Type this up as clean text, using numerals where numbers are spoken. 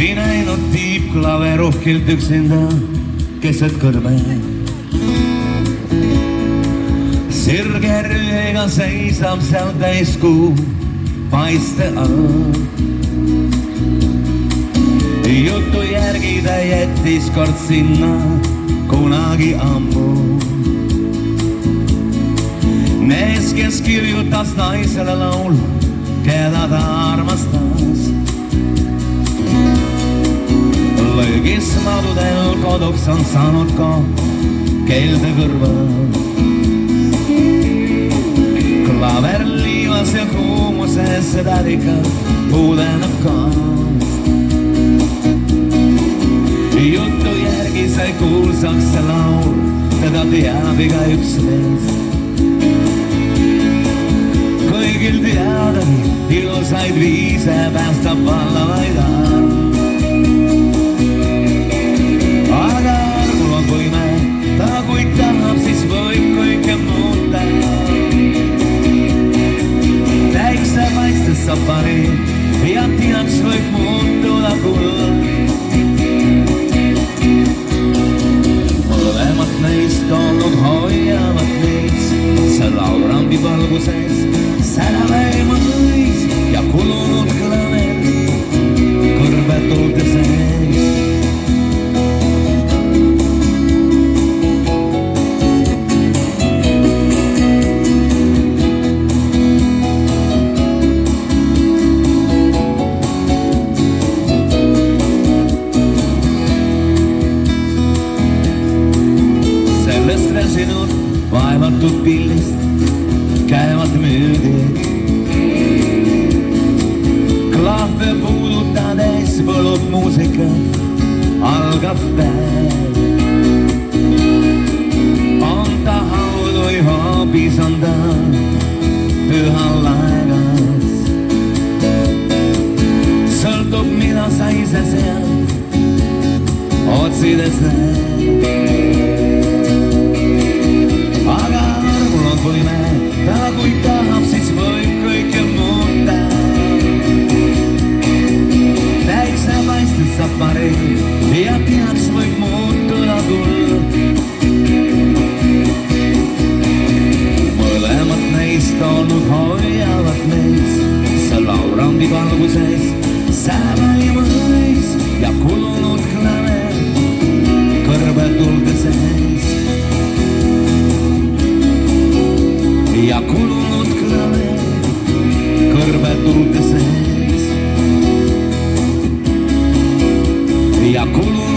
ei näinud tiibklaver uhkilt üksinda keset kõrbe. Sirge rüüga seisab seal täiskuu paiste all. Jutu järgi ta jättis kord sinna kunagi ammu. Mees, kes kirjutas naisele laulu, keda ta armastas, lõigis madudel koduks on saanud ka keelde kõrval. Klaver liivas ja kuumuses tädikas puudeneb kaast. Jutu järgi sai kuulsaks see laul, teda teab igaüks meist. Kõigil teadagi ilusaid viise päästab vallavaid arm. Aga armul on võime, ta kui tahab, siis võib kõike muuta. Päikse paistes saab pari ja tinaks võib muutuda kuld. Mõlemad neist olnud hoiavad meis see laurambi valguses. Säraväi mõis ja kulunud klaver kõrbetulde sees. Sellest väsinud vaevatud pillist käivad müüdid. Klahve puudutades põlub muusika, algab päev. On ta haud või hoopis on ta pühal laegas. Sõltub, mida sa ise sealt otsides näed. Aga armul on võime, ta kui tahab, siis võib kõike muuta. Päikse paistes saab pari ja tinaks võib muutuda kuld. Mõlemad neist olnud hoiavad meis see laurambi valguses. Säraväi mõis ja kulunud klaver kõrbetulde sees. Ja kulunud klaver kõrbetulde sees. Ja kulunud